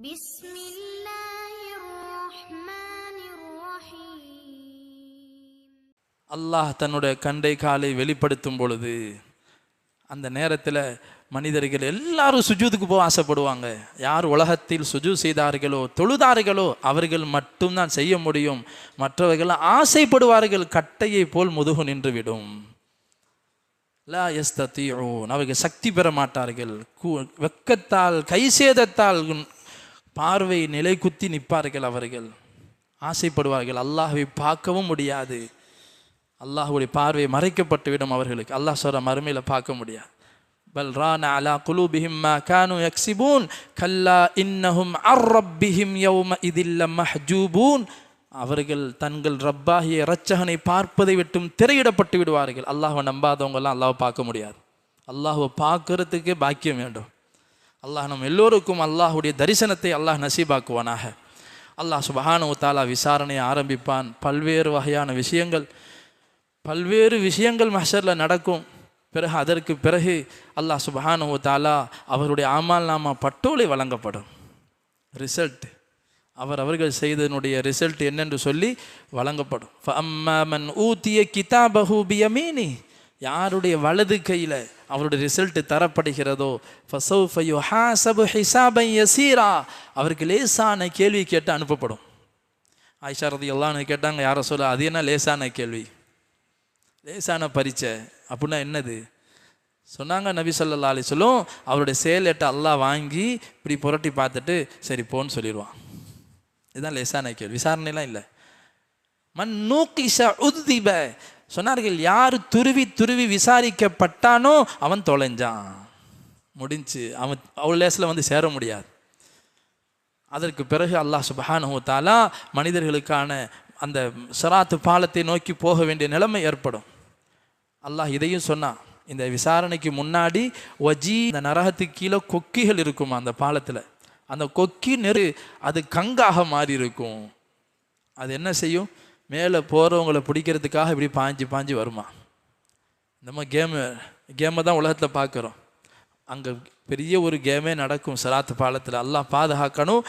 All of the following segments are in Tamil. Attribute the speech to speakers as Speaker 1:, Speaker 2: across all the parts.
Speaker 1: بسم الله الرحمن الرحيم.
Speaker 2: அல்லாஹ் தன்னுடைய கண்டை காலை வெளிப்படுத்தும் பொழுது அந்த நேரத்தில் மனிதர்கள் எல்லாரும் சுஜூதுக்கு போக ஆசைப்படுவாங்க. யார் உலகத்தில் சுஜூ செய்தார்களோ தொழுதார்களோ அவர்கள் மட்டும்தான் செய்ய முடியும். மற்றவர்கள் ஆசைப்படுவார்கள், கட்டையை போல் முதுகு நின்றுவிடும். லா யஸ்ததீஊன், அவர்கள் சக்தி பெற மாட்டார்கள். வெக்கத்தால் கைசேதத்தால் பார்வை நிலை குத்தி நிற்பார்கள். அவர்கள் ஆசைப்படுவார்கள், அல்லாஹ்வை பார்க்கவும் முடியாது. அல்லாஹ்வுடைய பார்வை மறைக்கப்பட்டுவிடும் அவர்களுக்கு. அல்லாஹ் சொல்ற மறுமையில் பார்க்க முடியாது. பல் ரான அலா குலூபிஹிம் மா கானூ யக்ஸிபூன் கல்லா இன்னஹும் அர் ரப்பிஹிம் யௌம இதில் மஹ்ஜூபூன். அவர்கள் தங்கள் ரப்பாகிய இரட்சகனை பார்ப்பதை விட்டும் திரையிடப்பட்டு விடுவார்கள். அல்லாஹ்வை நம்பாதவங்கெல்லாம் அல்லாஹ்வை பார்க்க முடியாது. அல்லாஹ்வை பார்க்கறதுக்கே பாக்கியம் வேண்டும். அல்லாஹ் நம்ம எல்லோருக்கும் அல்லாஹுடைய தரிசனத்தை அல்லாஹ் நசீபாக்குவானாக. அல்லாஹ் சுப்ஹானஹு வ தஆலா விசாரணையை ஆரம்பிப்பான். பல்வேறு வகையான விஷயங்கள் மஹ்ஷரில் நடக்கும். பிறகு அதற்கு பிறகு அல்லாஹ் சுப்ஹானஹு வ தஆலா அவருடைய ஆமால் நாமா பட்டோலை வழங்கப்படும். ரிசல்ட் அவர்கள் செய்தனுடைய ரிசல்ட் என்னென்று சொல்லி வழங்கப்படும். ஃபஅம்மா மன் ஊதிய கிதாபஹு பியமீனி, யாருடைய வலது கையில் அவருடைய ரிசல்ட் தரப்படுகிறதோ ஃபஸௌஃப யுஹாஸபு ஹிஸாபன் யஸீரா, அவருக்கு லேசான கேள்வி கேட்டு அனுப்பப்படும். ஆயிஷா ரலியல்லாஹு அன்ஹா கேட்டாங்க, யார சொல்ல அது என்ன லேசான கேள்வி, லேசான பரீட்சை அப்படின்னா என்னது சொன்னாங்க. நபி ஸல்லல்லாஹு அலைஹி வஸல்லம் அவருடைய செயலேட்டை அல்லாஹ் வாங்கி இப்படி புரட்டி பார்த்துட்டு சரி போன்னு சொல்லிடுவான். இதுதான் லேசான கேள்வி, விசாரணைலாம் இல்லை. மன் நூகிஸ உத்திப, சொன்னார்கள் யார் துருவி விசாரிக்கப்பட்டானோ அவன் தொலைஞ்சான், முடிஞ்சு, அவன் அவ்வளோ லேசில் வந்து சேர முடியாது. அதற்கு பிறகு அல்லாஹ் சுப்ஹானஹு வ தஆலா மனிதர்களுக்கான அந்த ஸிராத் பாலத்தை நோக்கி போக வேண்டிய நிலைமை ஏற்படும். அல்லாஹ் இதையும் சொன்னான். இந்த விசாரணைக்கு முன்னாடி இந்த நரகத்துக்கு கீழே கொக்கிகள் இருக்குமா அந்த பாலத்தில், அந்த கொக்கி அது கங்காக மாறி இருக்கும். அது என்ன செய்யும், மேலே போகிறவங்களை பிடிக்கிறதுக்காக இப்படி பாஞ்சு வருமா. இந்த மாதிரி கேமை தான் உலகத்தில் பார்க்குறோம். அங்கே பெரிய ஒரு கேமே நடக்கும் ஸிராத் பாலத்தில். அல்லாஹ் பாதுகாக்கணும்.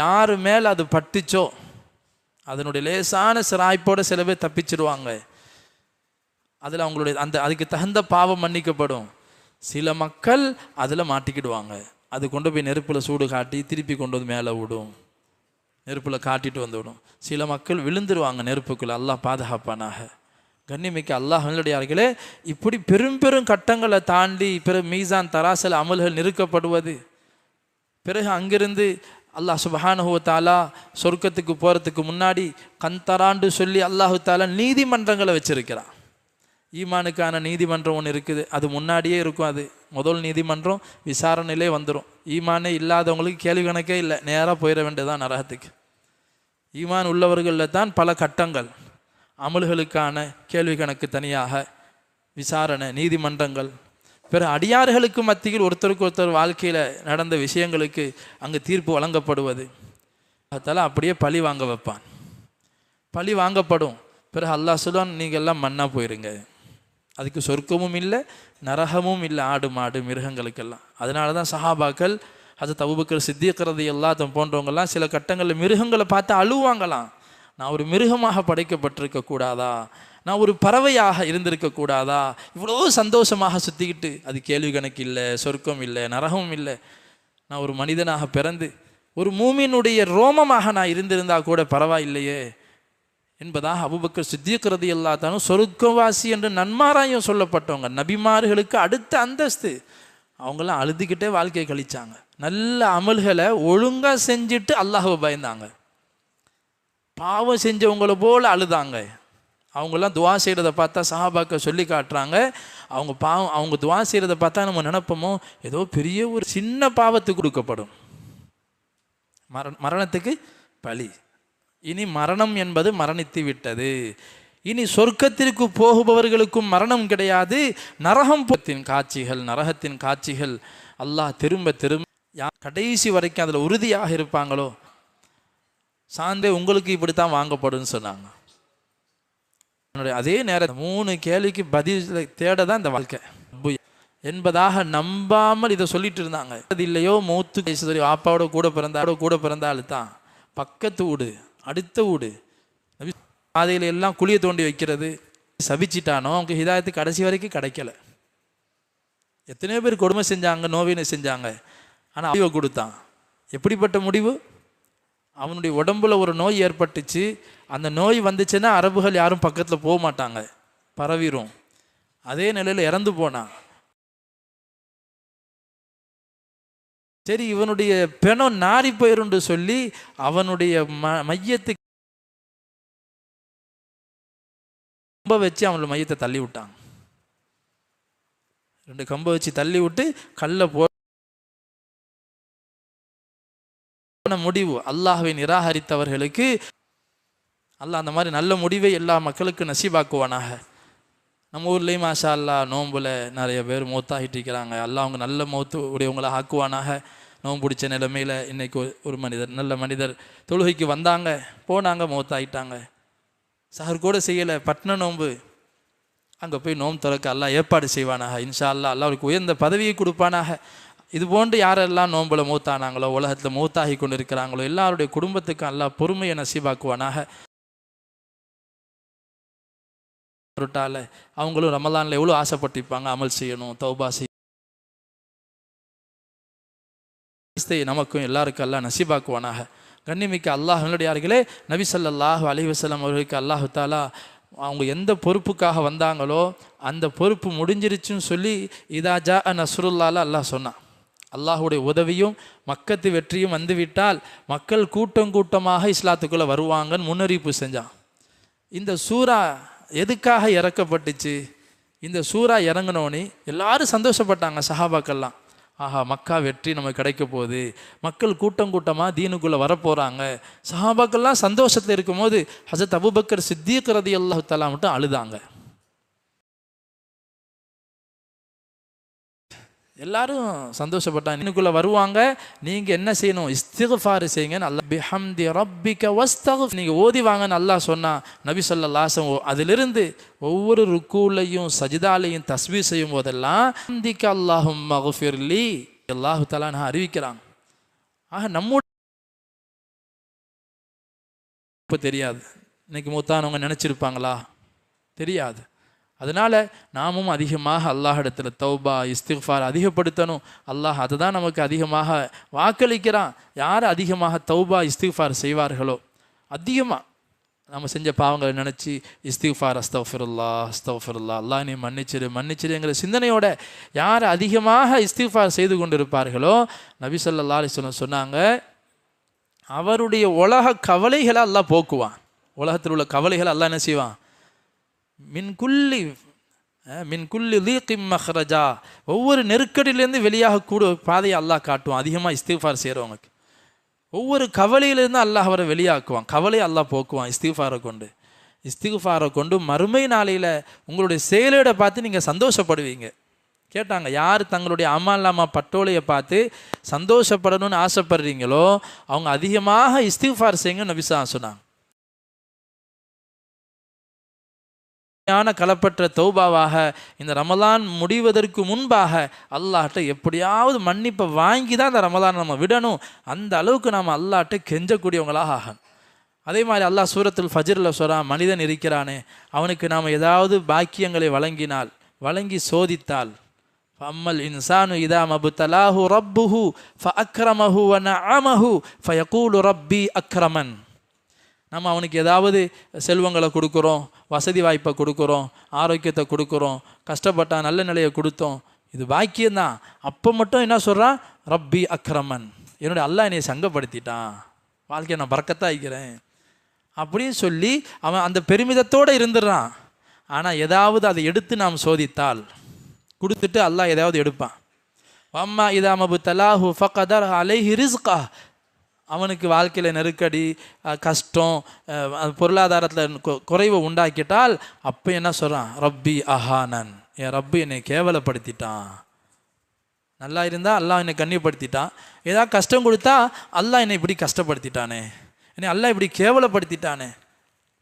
Speaker 2: யார் மேலே அது பட்டுச்சோ அதனுடைய லேசான சிராய்ப்போட சில பேர் தப்பிச்சிடுவாங்க. அதில் அவங்களுடைய அதுக்கு தகுந்த பாவம் மன்னிக்கப்படும். சில மக்கள் அதில் மாட்டிக்கிடுவாங்க. அது கொண்டு போய் நெருப்பில் சூடு காட்டி திருப்பி கொண்டு வந்து மேலே விடும், நெருப்பில் காட்டிட்டு வந்து விடும். சில மக்கள் விழுந்துருவாங்க நெருப்புக்குள்ள. அல்லாஹ் பாதுகாப்பானாக. கண்ணிமிக்க அல்லாஹ்வினுடையார்களே, இப்படி பெரும் கட்டங்களை தாண்டி பிறகு மீசான் தராசல் அமல்கள் நிறுக்கப்படுவது. பிறகு அங்கிருந்து அல்லாஹ் சுப்ஹானஹு வ தஆலா சொர்க்கத்துக்கு போகிறதுக்கு முன்னாடி கந்தராண்டு சொல்லி அல்லாஹு தஆலா நீதிமன்றங்களை வச்சிருக்கிறான். ஈமானுக்கான நீதிமன்றம் ஒன்று இருக்குது, அது முன்னாடியே இருக்கும். அது முதல் நீதிமன்றம் விசாரணையிலே வந்துடும். ஈமானே இல்லாதவங்களுக்கு கேள்வி கணக்கே இல்லை, நேராக போயிட வேண்டியதான் நரகத்துக்கு. ஈமான் உள்ளவர்களில் தான் பல கட்டங்கள், அமல்களுக்கான கேள்வி கணக்கு தனியாக, விசாரணை, நீதிமன்றங்கள். பிற அடியார்களுக்கு மத்தியில் ஒருத்தருக்கு ஒருத்தர் வாழ்க்கையில் நடந்த விஷயங்களுக்கு அங்கே தீர்ப்பு வழங்கப்படுவது. அதனால் அப்படியே பழி வாங்க வைப்பான், பழி வாங்கப்படும். பிறகு அல்லாஹ் சொல்லுவான், நீங்கள் எல்லாம் மண்ணாக போயிருங்க. அதுக்கு சொர்க்கமும் இல்லை நரகமும் இல்லை, ஆடு மாடு மிருகங்களுக்கெல்லாம். அதனால தான் சஹாபாக்கள் ஹஜ்ரத் அபூபக்கர் சித்திக் ரலியல்லாஹு போன்றவங்கெல்லாம் சில கட்டங்களில் மிருகங்களை பார்த்து அழுவாங்களாம். நான் ஒரு மிருகமாக படைக்கப்பட்டிருக்க கூடாதா, நான் ஒரு பறவையாக இருந்திருக்க கூடாதா, இவ்வளோ சந்தோஷமாக சுற்றிக்கிட்டு அது கேள்வி கணக்கு இல்லை, சொர்க்கம் இல்லை, நரகமும் இல்லை, நான் ஒரு மனிதனாக பிறந்து ஒரு மூமினுடைய ரோமமாக நான் இருந்திருந்தா கூட பரவாயில்லையே என்பதாக அபூபக்கர் சித்திக் ரலியல்லாஹு அன்ஹு சொர்க்கவாசி என்று நன்மாராயம் சொல்லப்பட்டவங்க, நபிமார்களுக்கு அடுத்த அந்தஸ்து. அவங்களாம் அழுதுகிட்டே வாழ்க்கையை கழிச்சாங்க. நல்ல அமல்களை ஒழுங்காக செஞ்சுட்டு அல்லாஹ்வை பயந்தாங்க. பாவம் செஞ்சவங்களை போல அழுதாங்க. அவங்கெல்லாம் துவா செய்கிறத பார்த்தா சஹாபாக்கள் சொல்லி காட்டுறாங்க, அவங்க துவா செய்கிறத பார்த்தா நம்ம நினைப்போமோ ஏதோ பெரிய ஒரு சின்ன பாவத்துக்கு கொடுக்கப்படும் மரணத்துக்கு பழி. இனி மரணம் என்பது மரணித்து விட்டது. இனி சொர்க்கத்திற்கு போகுபவர்களுக்கும் மரணம் கிடையாது. நரகத்தின் காட்சிகள் அல்லாஹ் திரும்ப கடைசி வரைக்கும் அதில் உறுதியாக இருப்பாங்களோ சார்ந்தே உங்களுக்கு இப்படித்தான் வாங்கப்படும்னு சொன்னாங்க. அதே நேரம் 3 கேள்விக்கு பதில் தேட தான் இந்த வாழ்க்கை. என்பதாக நம்பாமல் இதை சொல்லிட்டு இருந்தாங்க. அது இல்லையோ மௌத்து சொல்லி வாப்பாவோட கூட பிறந்தாள் தான், பக்கத்து வீடு, அடுத்த வீடு, பாதையில எல்லாம் குழியை தோண்டி வைக்கிறது. சபிச்சிட்டானோ அவங்க ஹிதாயத்து கடைசி வரைக்கும் கிடைக்கல. எத்தனையோ பேர் கொடுமை செஞ்சாங்க, நோவினை செஞ்சாங்க, ஆனால் முடிவை கொடுத்தான். எப்படிப்பட்ட முடிவு? அவனுடைய உடம்புல ஒரு நோய் ஏற்பட்டுச்சு. அந்த நோய் வந்துச்சுன்னா அரபுகள் யாரும் பக்கத்தில் போக மாட்டாங்க, பரவிரும். அதே நிலையில் இறந்து போனான். சரி, இவனுடைய பெணம் நாரி போயிருந்து சொல்லி அவனுடைய மையத்துக்கு கம்பை வச்சு அவனோட மையத்தை தள்ளி விட்டான். 2 கம்பை வச்சு தள்ளி விட்டு கல்ல போன முடிவு. அல்லாஹ்வை நிராகரித்தவர்களுக்கு அல்லாஹ் அந்த மாதிரி நல்ல முடிவை எல்லா மக்களுக்கும் நசீபாக்குவானாக. நம்ம ஊர்லேயும் மாஷா அல்லாஹ் நோம்புல நிறைய பேர் மௌத்தாகிட்டு இருக்கிறாங்க. அல்லாஹ் அவங்க நல்ல மௌத்து உடையவங்களை ஆக்குவானாக. நோம்பு பிடிச்ச நிலைமையில் இன்றைக்கி ஒரு மனிதர், நல்ல மனிதர் தொழுகைக்கு வந்தாங்க, போனாங்க, மௌத்தாகிட்டாங்க. சஹர் கூட செய்யலை, பட்ன நோம்பு. அங்கே போய் நோம்பு திறக்க அல்லாஹ் ஏற்பாடு செய்வானாக. இன்ஷா அல்லாஹ் அல்லாஹ் அவருக்கு உயர்ந்த பதவியை கொடுப்பானாக. இது போன்று யாரெல்லாம் நோம்பில் மௌத்தானாங்களோ, உலகத்தில் மௌத்தாகி கொண்டு இருக்கிறாங்களோ, எல்லாருடைய குடும்பத்துக்கு அல்லாஹ் பொறுமையை நசீபாக்குவானாக. அவங்களும் ரமலானில் எவ்வளோ ஆசைப்பட்டிருப்பாங்க, அமல் செய்யணும், தௌபா செய்ய. நமக்கும் எல்லாருக்கும் அல்லாஹ் நசீபாக்குவானாக. கண்ணிமிக்க அல்லாஹ் நல்லடியார்களே, நபி ஸல்லல்லாஹு அலைஹி வஸல்லம் அவர்களுக்கு அல்லாஹு தாலா அவங்க எந்த பொறுப்புக்காக வந்தாங்களோ அந்த பொறுப்பு முடிஞ்சிருச்சுன்னு சொல்லி இதா ஜா நஸ்ருல்லாஹ் அல்லாஹ் சொன்னான். அல்லாஹுடைய உதவியும் மக்கத்து வெற்றியும் வந்துவிட்டால் மக்கள் கூட்டம் கூட்டமாக இஸ்லாத்துக்குள்ளே வருவாங்கன்னு முன்னறிவிப்பு செஞ்சான். இந்த சூரா எதுக்காக இறக்கப்பட்டுச்சு? இந்த சூரா இறங்கினோன்னே எல்லாரும் சந்தோஷப்பட்டாங்க, சஹாபாக்கள்லாம். ஆஹா, மக்கா வெற்றி நமக்கு கிடைக்க போகுது, மக்கள் கூட்டம் கூட்டமாக தீனுக்குள்ளே வரப்போகிறாங்க. சஹாபாக்கள்லாம் சந்தோஷத்தில் இருக்கும்போது ஹஸரத் அபூபக்கர் சித்தீக் ரலியல்லாஹு தஆலா மட்டும் அழுதாங்க. எல்லாரும் சந்தோஷப்பட்டாங்க, தீனுக்குள்ளே வருவாங்க, நீங்கள் என்ன செய்யணும், இஸ்திக்ஃபார் செய்யுங்கன்னு அல்லாஹ் பிஹம்தி ரப்பிக வஸ்தக்ஃபிர் நீங்கள் ஓதி வாங்கன்னு அல்லாஹ் சொன்னான். நபி ஸல்லல்லாஹு அலைஹி வஸல்லம் அதிலிருந்து ஒவ்வொரு ருக்கூலையும் சஜிதாலையும் தஸ்பீஹ் செய்யும் போதெல்லாம் ஹம்திக அல்லாஹும்ம ஃபிர்லி அல்லாஹு தஆலா அறிவிக்கிறாங்க. ஆக நம்முடைய இப்போ தெரியாது, இன்னைக்கு மூத்தானவங்க நினச்சிருப்பாங்களா? தெரியாது. அதனால் நாமும் அதிகமாக அல்லாஹிடத்தில் தௌபா இஸ்திக்ஃபார் அதிகப்படுத்தணும். அல்லாஹ் அதை தான் நமக்கு அதிகமாக வாக்களிக்கிறான். யார் அதிகமாக தௌபா இஸ்திக்ஃபார் செய்வார்களோ, அதிகமாக நம்ம செஞ்ச பாவங்களை நினச்சி இஸ்திக்ஃபார் அஸ்தக்ஃபிருல்லா அஸ்தக்ஃபிருல்லா அல்லாஹ் நீ மன்னிச்சிருங்கிற சிந்தனையோட யார் அதிகமாக இஸ்திக்ஃபார் செய்து கொண்டு இருப்பார்களோ, நபி ஸல்லல்லாஹு அலைஹி வஸல்லம் சொன்னாங்க, அவருடைய உலக கவலைகளை அல்லாஹ் போக்குவான். உலகத்தில் உள்ள கவலைகளை அல்லாஹ் என்ன செய்வான்? மின்குல்லி லீகிம் மஹ்ரஜா, ஒவ்வொரு நெருக்கடியிலேருந்து வெளியாக கூட பாதையை அல்லாஹ் காட்டுவான். அதிகமாக இஸ்திக்ஃபார் செய்கிறவங்களுக்கு ஒவ்வொரு கவலையிலேருந்து அல்லாஹ் அவரை வெளியாக்குவான், கவலையை அல்லாஹ் போக்குவான் இஸ்திக்ஃபாரை கொண்டு மறுமை நாளையில் உங்களுடைய செயலோட பார்த்து நீங்கள் சந்தோஷப்படுவீங்க. கேட்டாங்க, யார் தங்களுடைய அமால்லாமா பட்டோலையை பார்த்து சந்தோஷப்படணும்னு ஆசைப்படுறீங்களோ அவங்க அதிகமாக இஸ்திக்ஃபார் செய்யுங்க நபி ஸல்லல்லாஹு அலைஹி சொன்னாங்க. களப்பற்ற தௌபாவாக இந்த ரமலான் முடிவதற்கு முன்பாக அல்லாஹ்ட்ட எப்படியாவது மன்னிப்பை வாங்கி தான் அந்த ரமலான் நம்ம விடணும். அந்த அளவுக்கு நாம் அல்லாஹ்ட்ட கெஞ்சக்கூடியவங்களாக ஆகணும். அதே மாதிரி அல்லாஹ் சூரத்துல் ஃபஜ்ரில் சொல்றான், மனிதன் இருக்கிறானே அவனுக்கு நாம் ஏதாவது பாக்கியங்களை வழங்கி சோதித்தால், ஃபம்மல் இன்சானு இதா மப்தலாஹு ரப்புஹு ஃபஅக்ரமஹு வ நஅமஹு ஃபயகூலு ரப்பி அக்ரமன். நம்ம அவனுக்கு ஏதாவது செல்வங்களை கொடுக்குறோம், வசதி வாய்ப்பை கொடுக்குறோம், ஆரோக்கியத்தை கொடுக்குறோம், கஷ்டப்பட்டா நல்ல நிலையை கொடுத்தோம், இது பாக்கியம்தான். அப்போ மட்டும் என்ன சொல்கிறான்? ரப்பி அக்ரமன், என்னுடைய அல்லாஹ் என்னை சங்கப்படுத்திட்டான், வாழ்க்கையை நான் பரக்கத்தான் ஆகிக்கிறேன் அப்படின்னு சொல்லி அவன் அந்த பெருமிதத்தோடு இருந்துடுறான். ஆனால் ஏதாவது அதை எடுத்து நாம் சோதித்தால், கொடுத்துட்டு அல்லாஹ் ஏதாவது எடுப்பான். அம்மா இதா மப்தலாஹு ஃபகதர் அலைஹி ரிஸ்கா, அவனுக்கு வாழ்க்கையில் நெருக்கடி கஷ்டம் பொருளாதாரத்தில் குறைவை உண்டாக்கிட்டால் அப்போ என்ன சொல்கிறான்? ரப்பி அஹானன், என் ரப்பி என்னை கேவலப்படுத்திட்டான். நல்லா இருந்தால் அல்லாஹ் என்னை கண்ணியப்படுத்திட்டான், ஏதாவது கஷ்டம் கொடுத்தா அல்லாஹ் என்னை இப்படி கஷ்டப்படுத்திட்டானே, என்னை அல்லாஹ் இப்படி கேவலப்படுத்திட்டானே.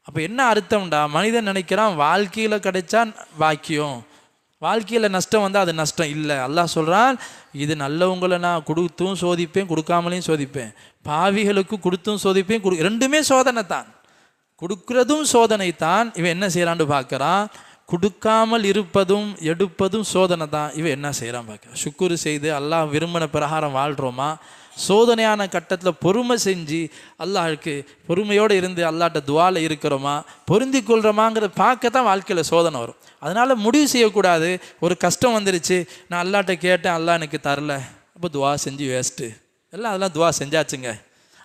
Speaker 2: அப்போ என்ன அர்த்தம்டா? மனிதன் நினைக்கிறான் வாழ்க்கையில் கிடைச்சா பாக்கியம், வாழ்க்கையில் நஷ்டம் வந்தால் அது நஷ்டம் இல்லை. அல்லாஹ் சொல்கிறான், இது நல்லவங்களை நான் கொடுத்தும் சோதிப்பேன், கொடுக்காமலையும் சோதிப்பேன். பாவிகளுக்கு கொடுத்தும் சோதிப்பேன், ரெண்டுமே சோதனை தான். கொடுக்குறதும் சோதனை தான். இவன் என்ன செய்கிறான்னு பார்க்குறான். கொடுக்காமல் இருப்பதும் எடுப்பதும் சோதனை தான். இவன் என்ன செய்கிறான் பார்க்குறான். சுக்குரு செய்து அல்லாஹ் விரும்பின பிரகாரம் வாழ்கிறோமா, சோதனையான கட்டத்தில் பொறுமை செஞ்சு அல்லாஹ்க்கு பொறுமையோடு இருந்து அல்லாஹ்ட்ட துவால இருக்கிறோமா, பொருந்தி கொள்கிறோமாங்கிறத பார்க்க தான் வாழ்க்கையில் சோதனை வரும். அதனால் முடிவு செய்யக்கூடாது. ஒரு கஷ்டம் வந்துருச்சு, நான் அல்லாஹ்ட்ட கேட்டேன், அல்லாஹ் எனக்கு தரல, அப்போ துவா செஞ்சு வேஸ்ட்டு. அதெல்லாம் துவா செஞ்சாச்சுங்க,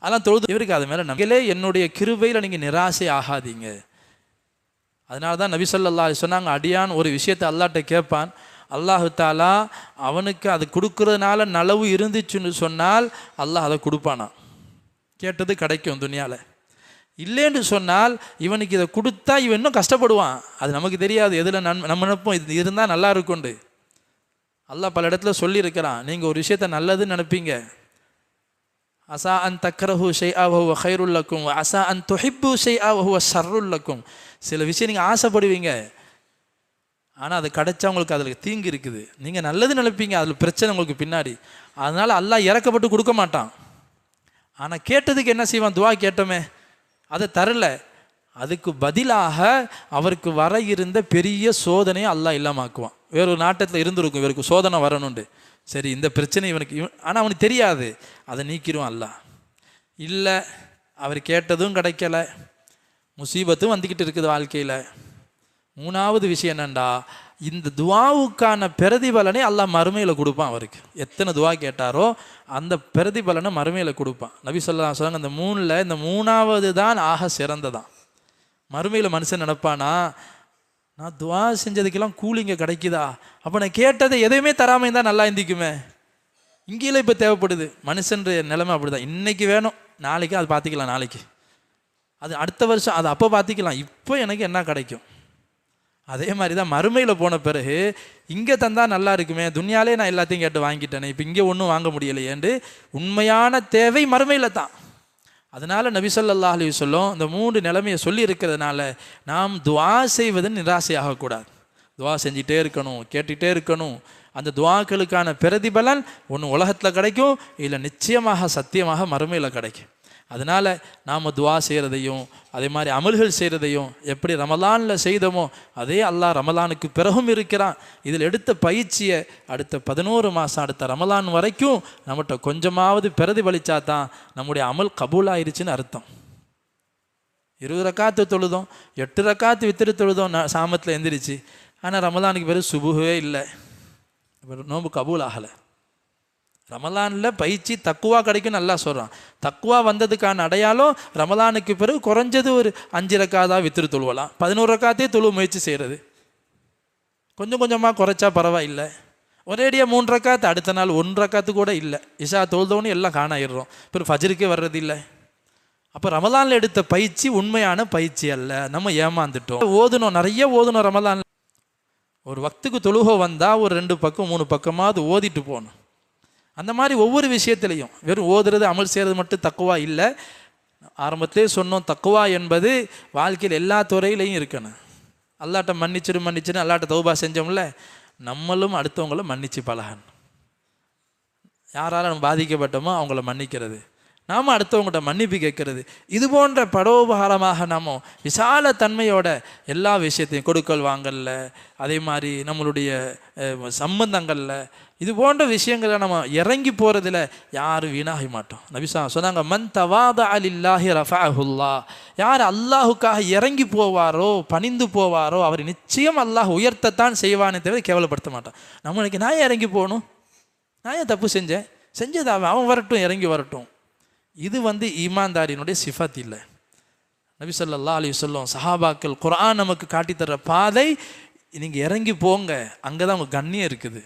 Speaker 2: அதெல்லாம் தொழுது. இவருக்கு அது மேலே நம்பிக்கையிலே என்னுடைய கிருபையில் நீங்கள் நிராசை ஆகாதீங்க. அதனால தான் நபி ஸல்லல்லாஹு அலைஹி சொன்னாங்க, அடியான் ஒரு விஷயத்தை அல்லாஹ்ட்ட கேட்பான், அல்லாஹு தாலா அவனுக்கு அது கொடுக்கறதுனால நலவு இருந்துச்சுன்னு சொன்னால் அல்லாஹ் அதை கொடுப்பானா, கேட்டது கிடைக்கும் துனியாவில். இல்லைன்னு சொன்னால் இவனுக்கு இதை கொடுத்தா இவன் இன்னும் கஷ்டப்படுவான். அது நமக்கு தெரியாது, எதில் நம்ம நினைப்போம் இது இருந்தால் நல்லா இருக்குண்டு. அல்லாஹ் பல இடத்துல சொல்லியிருக்கிறான், நீங்கள் ஒரு விஷயத்த நல்லதுன்னு நினைப்பீங்க, அசா அன் தக்ரஹு ஷைஆ வஹுவ கைருல் லக்கும் அசா அன் துஹிப்பு ஷைஆ வஹுவ ஷர்ருல் லக்கும். சில விஷயம் நீங்கள் ஆசைப்படுவீங்க, ஆனால் அது கிடைச்சா உங்களுக்கு அதில் தீங்கு இருக்குது. நீங்கள் நல்லது நினைப்பீங்க, அதில் பிரச்சனை உங்களுக்கு பின்னாடி. அதனால் அல்லாஹ் இறக்கப்பட்டு கொடுக்க மாட்டான். ஆனால் கேட்டதுக்கு என்ன செய்வான், துவா கேட்டோமே அதை தரல, அதுக்கு பதிலாக அவருக்கு வர இருந்த பெரிய சோதனையை அல்லாஹ் இல்லாமாக்குவான். வேறொரு நாட்டத்தில் இருந்திருக்கும் இவருக்கு சோதனை வரணுண்டு, சரி இந்த பிரச்சனை இவனுக்கு ஆனால் அவனுக்கு தெரியாது, அதை நீக்கிடுவான் அல்லாஹ். இல்லை அவர் கேட்டதும் கிடைக்கல, முசீபத்தும் வந்துக்கிட்டு இருக்குது வாழ்க்கையில். மூணாவது விஷயம் என்னண்டா, இந்த துவாவுக்கான பிரதிபலனை அல்லாஹ் மறுமையில் கொடுப்பான். அவருக்கு எத்தனை துவா கேட்டாரோ அந்த பிரதிபலனை மறுமையில் கொடுப்பான். நபி ஸல்லல்லாஹு அலைஹி வஸல்லம் இந்த மூணில் இந்த மூணாவது தான் ஆக சிறந்ததான். மறுமையில் மனுஷன் நினைப்பானா, நான் துவா செஞ்சதுக்கெல்லாம் கூலிங்க கிடைக்குதா, அப்போ நான் கேட்டதை எதையுமே தராமல் இருந்தால் நல்லா இருந்திக்குமே. இங்கேயும் இப்போ தேவைப்படுது. மனுஷன்ற நிலைமை அப்படி தான். இன்றைக்கி வேணும், நாளைக்கு அது பார்த்துக்கலாம், நாளைக்கு அது அடுத்த வருஷம் அது அப்போ பார்த்துக்கலாம், இப்போ எனக்கு என்ன கிடைக்கும். அதே மாதிரி தான் மறுமையில் போன பிறகு இங்கே தந்தால் நல்லா இருக்குமே, துன்யாலே நான் எல்லாத்தையும் கேட்டு வாங்கிட்டேனே, இப்போ இங்கே ஒன்றும் வாங்க முடியலையேண்டு உண்மையான தேவை மறுமையில் தான். அதனால் நபி ஸல்லல்லாஹு அலைஹி வஸல்லம் இந்த மூன்று நிலைமையை சொல்லி இருக்கிறதுனால நாம் துவா செய்வதன் நிராசையாகக்கூடாது. துவா செஞ்சிட்டே இருக்கணும், கேட்டுகிட்டே இருக்கணும். அந்த துவாக்களுக்கான பிரதிபலன் ஒன்று உலகத்தில் கிடைக்கும், இல்லை நிச்சயமாக சத்தியமாக மறுமையில் கிடைக்கும். அதனால் நாம் துவா செய்கிறதையும் அதே மாதிரி அமல்கள் செய்கிறதையும் எப்படி ரமலானில் செய்தோமோ அதே அல்லாஹ் ரமலானுக்கு பிறகும் இருக்கிறான். இதில் எடுத்த பயிற்சியை அடுத்த 11 மாதம் அடுத்த ரமலான் வரைக்கும் நம்மகிட்ட கொஞ்சமாவது பிரதிபலித்தா தான் நம்முடைய அமல் கபூலாயிருச்சுன்னு அர்த்தம். 20 ரக்காத்து தொழுதோம், 8 ரக்காத்து வித்திரு தொழுதோம் சாமத்தில் எந்திரிச்சு, ஆனால் ரமலானுக்கு பிறகு சுபுகவே இல்லை, நோன்பு கபூல் ஆகலை. ரமலானில் பயிற்சி தக்குவா கிடைக்கும் நல்லா சொல்கிறான். தக்குவா வந்ததுக்கான அடையாளம் ரமலானுக்கு பிறகு குறைஞ்சது ஒரு 5 ரக்காத்தாக வித்திரு தொழுவலாம், 11 ரக்காத்தே தொழு முயற்சி செய்கிறது. கொஞ்சம் கொஞ்சமாக குறைச்சா பரவாயில்லை. ஒரேடியாக 3 ரக்காத்து, அடுத்த நாள் 1 ரக்காத்து கூட இல்லை, இஷா தொழுதோன்னு எல்லாம் காணாயிடுறோம், பிறகு ஃபஜ்ருக்கே வர்றது இல்லை. அப்போ ரமலானில் எடுத்த பயிற்சி உண்மையான பயிற்சி அல்ல, நம்ம ஏமாந்துட்டோம். ஓதணும், நிறைய ஓதணும். ரமலான் ஒரு வக்துக்கு தொழுகை வந்தால் ஒரு 2 பக்கம் 3 பக்கமாவது ஓதிட்டு போகணும். அந்த மாதிரி ஒவ்வொரு விஷயத்துலையும் வெறும் ஓதுறது அமல் செய்கிறது மட்டும் தக்குவா இல்லை. ஆரம்பத்திலே சொன்னோம், தக்குவா என்பது வாழ்க்கையில் எல்லா துறையிலையும் இருக்கணும். அல்லாட்ட மன்னிச்சிரு அல்லாட்ட தௌபா செஞ்சோம்ல, நம்மளும் அடுத்தவங்கள மன்னிச்சு பழகணும். யாரால நம்ம பாதிக்கப்பட்டோமோ அவங்கள மன்னிக்கிறது, நாம் அடுத்தவங்கள்ட்ட மன்னிப்பு கேட்கறது, இது போன்ற பரோபகாரமாக நாம் விசால தன்மையோட எல்லா விஷயத்தையும் கொடுக்கல் வாங்கல்ல, அதே மாதிரி நம்மளுடைய சம்பந்தங்களில் இது போன்ற விஷயங்களை நம்ம இறங்கி போகிறதுல யாரும் வீணாக மாட்டோம். நபிசா சொன்னாங்க, மன் தவாதஅ லில்லாஹி ரஃபஅஹுல்லாஹ். யார் அல்லாஹுக்காக இறங்கி போவாரோ, பணிந்து போவாரோ, அவர் நிச்சயம் அல்லாஹ் உயர்த்தத்தான் செய்வானே தவிர கேவலப்படுத்த மாட்டான். நம்மளுக்கு நான் இறங்கி போகணும், நான் ஏன் தப்பு செஞ்சது அவன் வரட்டும், இறங்கி வரட்டும். இது ஈமான்தாரியினுடைய சிஃபத் இல்லை. நபி ஸல்லல்லாஹு அலைஹி வஸல்லம் சஹாபாக்கள் குர்ஆன் நமக்கு காட்டித்தர்ற பாதை, நீங்கள் இறங்கி போங்க, அங்கே தான் உங்கள் கண்ணியம் இருக்குது.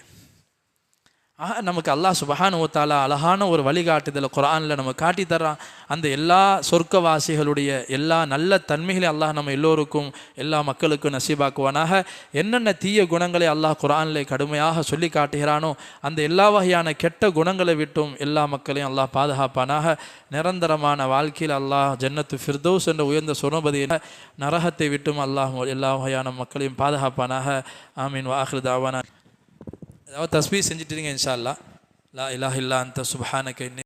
Speaker 2: நமக்கு அல்லாஹ் சுப்ஹானஹு வ தஆலா அழகான ஒரு வழிகாட்டுதலை குர்ஆனில் நம்ம காட்டி தர்றான். அந்த எல்லா சொர்க்கவாசிகளுடைய எல்லா நல்ல தன்மைகளையும் அல்லாஹ் நம்ம எல்லோருக்கும் எல்லா மக்களுக்கும் நசீபாக்குவானாக. என்னென்ன தீய குணங்களை அல்லாஹ் குர்ஆனில் கடுமையாக சொல்லி காட்டுகிறானோ அந்த எல்லா வகையான கெட்ட குணங்களை விட்டும் எல்லா மக்களையும் அல்லாஹ் பாதுகாப்பானாக. நிரந்தரமான வாழ்க்கையில் அல்லாஹ் ஜன்னத்து ஃபிர்தௌஸ் என்ற உயர்ந்த சுரபதியை நரகத்தை விட்டும் அல்லாஹ் எல்லா வகையான மக்களையும் பாதுகாப்பானாக. ஆமீன். வ ஆகிரு தாவானா. அதாவது தஸ்பீஹ் செஞ்சுட்டீங்க இன்ஷா அல்லாஹ். லா இலாஹ இல்லா அன்த சுப்ஹானக இன்னி